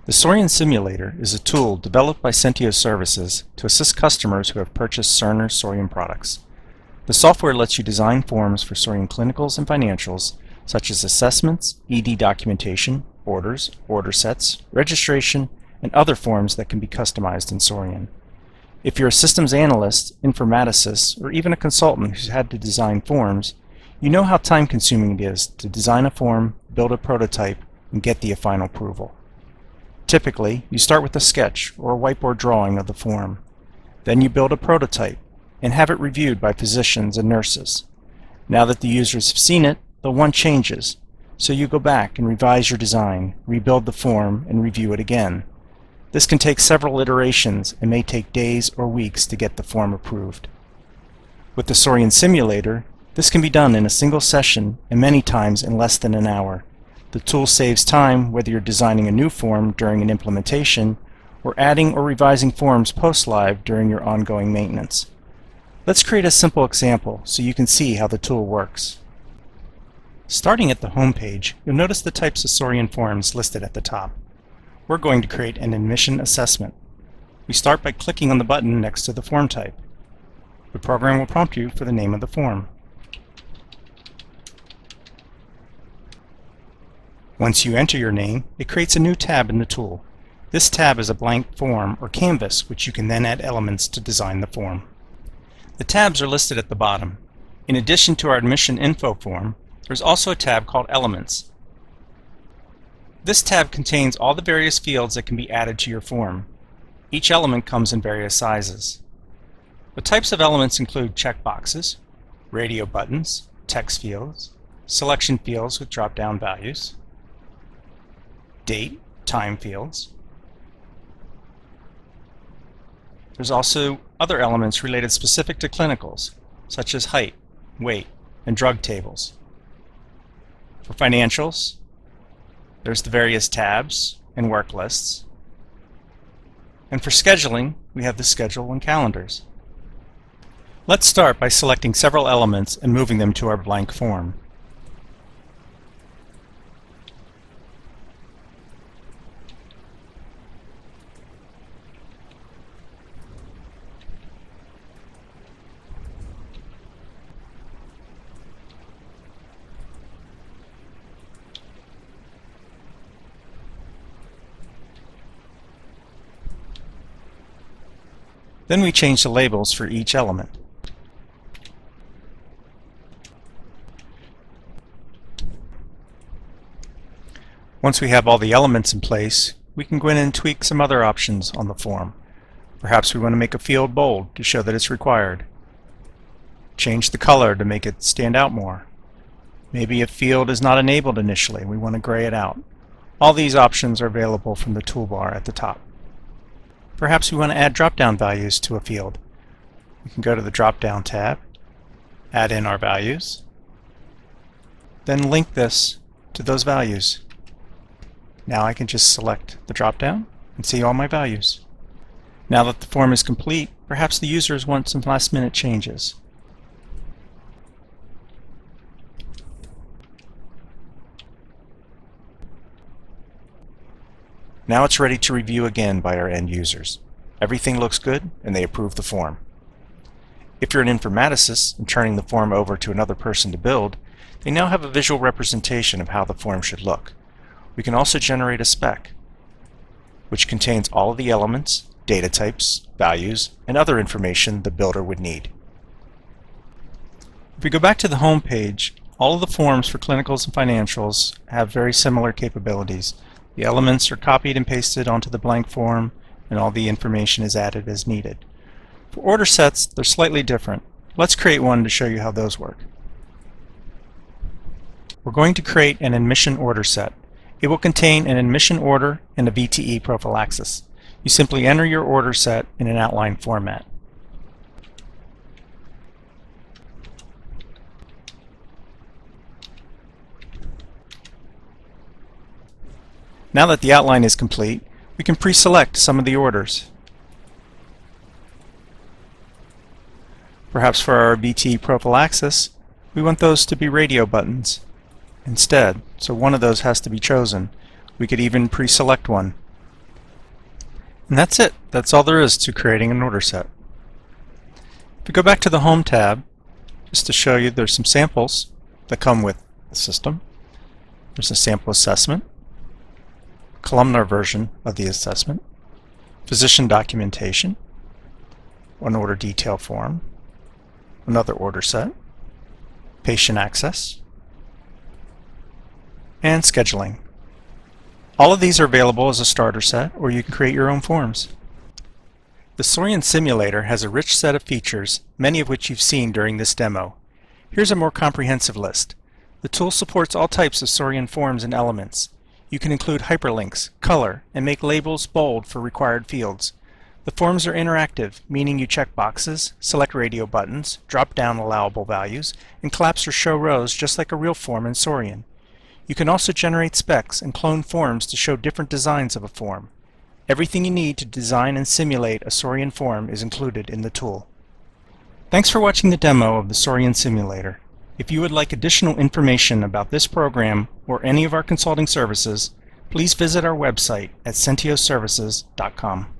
The Soarian Simulator is a tool developed by Centio Services to assist customers who have purchased Cerner Soarian products. The software lets you design forms for Soarian clinicals and financials, such as assessments, ED documentation, orders, order sets, registration, and other forms that can be customized in Soarian. If you're a systems analyst, informaticist, or even a consultant who's had to design forms, you know how time-consuming it is to design a form, build a prototype, and get the final approval. Typically, you start with a sketch or a whiteboard drawing of the form. Then you build a prototype and have it reviewed by physicians and nurses. Now that the users have seen it, they'll want changes, so you go back and revise your design, rebuild the form, and review it again. This can take several iterations and may take days or weeks to get the form approved. With the Soarian Simulator, this can be done in a single session and many times in less than an hour. The tool saves time whether you're designing a new form during an implementation or adding or revising forms post-live during your ongoing maintenance. Let's create a simple example so you can see how the tool works. Starting at the home page, you'll notice the types of Soarian forms listed at the top. We're going to create an admission assessment. We start by clicking on the button next to the form type. The program will prompt you for the name of the form. Once you enter your name, it creates a new tab in the tool. This tab is a blank form or canvas, which you can then add elements to design the form. The tabs are listed at the bottom. In addition to our admission info form, there's also a tab called Elements. This tab contains all the various fields that can be added to your form. Each element comes in various sizes. The types of elements include checkboxes, radio buttons, text fields, selection fields with drop-down values, date, time fields. There's also other elements related specific to clinicals, such as height, weight, and drug tables. For financials, there's the various tabs and work lists. And for scheduling, we have the schedule and calendars. Let's start by selecting several elements and moving them to our blank form. Then we change the labels for each element. Once we have all the elements in place, we can go in and tweak some other options on the form. Perhaps we want to make a field bold to show that it's required. Change the color to make it stand out more. Maybe a field is not enabled initially and we want to gray it out. All these options are available from the toolbar at the top. Perhaps we want to add drop-down values to a field. We can go to the drop-down tab, add in our values, then link this to those values. Now I can just select the drop-down and see all my values. Now that the form is complete, perhaps the users want some last-minute changes. Now it's ready to review again by our end users. Everything looks good and they approve the form. If you're an informaticist and turning the form over to another person to build, they now have a visual representation of how the form should look. We can also generate a spec, which contains all of the elements, data types, values, and other information the builder would need. If we go back to the home page, all of the forms for clinicals and financials have very similar capabilities. The elements are copied and pasted onto the blank form, and all the information is added as needed. For order sets, they're slightly different. Let's create one to show you how those work. We're going to create an admission order set. It will contain an admission order and a VTE prophylaxis. You simply enter your order set in an outline format. Now that the outline is complete, we can pre-select some of the orders. Perhaps for our VTE prophylaxis, we want those to be radio buttons instead, so one of those has to be chosen. We could even pre-select one. And that's it. That's all there is to creating an order set. If we go back to the Home tab, just to show you there's some samples that come with the system. There's a sample assessment, columnar version of the assessment, physician documentation, an order detail form, another order set, patient access, and scheduling. All of these are available as a starter set, or you can create your own forms. The Soarian Simulator has a rich set of features, many of which you've seen during this demo. Here's a more comprehensive list. The tool supports all types of Soarian forms and elements. You can include hyperlinks, color, and make labels bold for required fields. The forms are interactive, meaning you check boxes, select radio buttons, drop down allowable values, and collapse or show rows just like a real form in Soarian. You can also generate specs and clone forms to show different designs of a form. Everything you need to design and simulate a Soarian form is included in the tool. Thanks for watching the demo of the Soarian Simulator. If you would like additional information about this program or any of our consulting services, please visit our website at sentioservices.com.